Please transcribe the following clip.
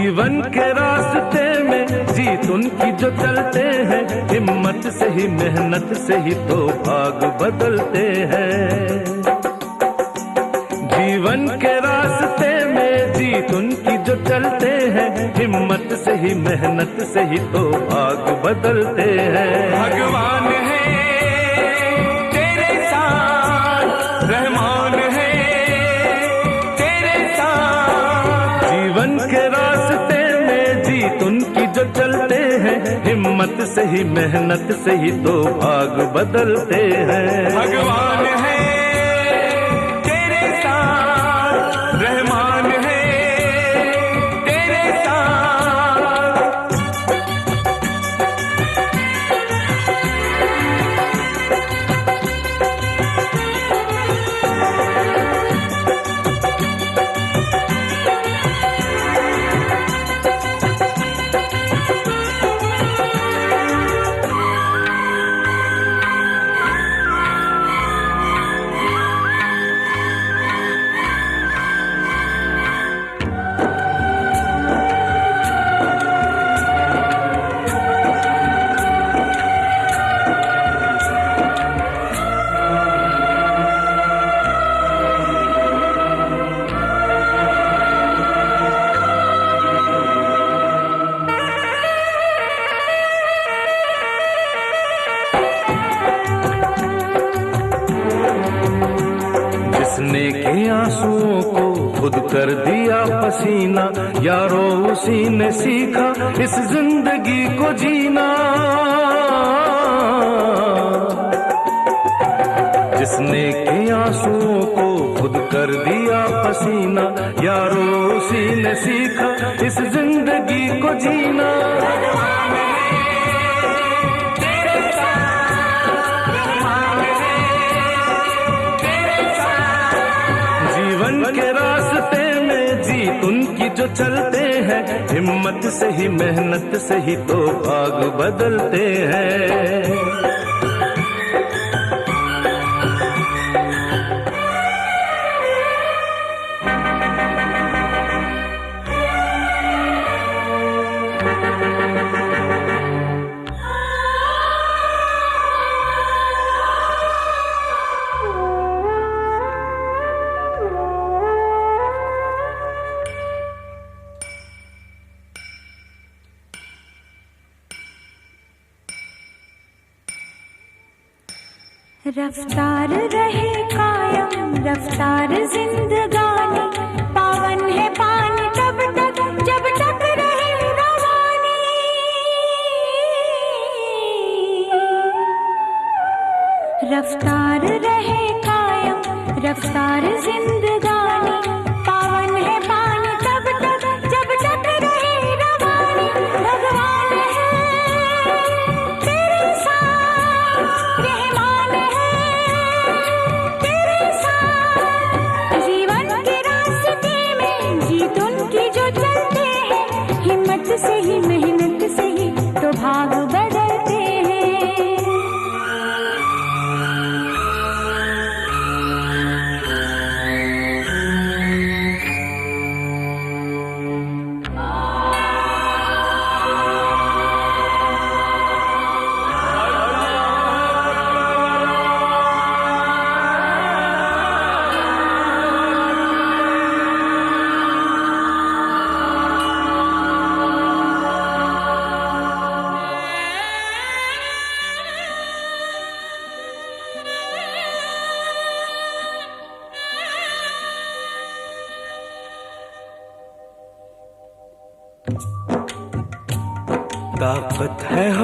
जीवन के रास्ते में जीत उनकी जो चलते हैं, हिम्मत से ही मेहनत से ही तो भाग बदलते हैं। जीवन के रास्ते में जीत उनकी जो चलते हैं, हिम्मत से ही मेहनत से ही तो भाग बदलते हैं। भगवान है तेरे साथ, रहमान है तेरे साथ। जीवन के रास्ते में जीत उनकी जो चलते हैं, हिम्मत से ही मेहनत से ही तो भाग बदलते हैं। भगवान है तेरे साथ, रहमान है तेरे साथ। जिसने के आंसुओं को खुद कर दिया पसीना, यारो उसी ने सीखा इस जिंदगी को जीना। जिसने के आंसुओं को खुद कर दिया पसीना, यारो उसी ने सीखा इस जिंदगी को जीना। जीवन के रास्ते में जीत उनकी जो चलते हैं, हिम्मत से ही मेहनत से ही तो भाग बदलते हैं। रफ्तार रहे कायम रफ्तार जिंदगानी, पावन है पानी तब तक जब तक रहे रवानी। रफ्तार रहे कायम रफ्तार जिंदगानी, पावन है पानी तब तक जब तक रहे रवानी। भगवान है तेरे साथ, रहमान है तेरे साथ। जीवन के रास्ते में जीत उनकी जो चलते हैं, हिम्मत से ही मेहनत से ही तो भाग बदलते हैं। ताकत है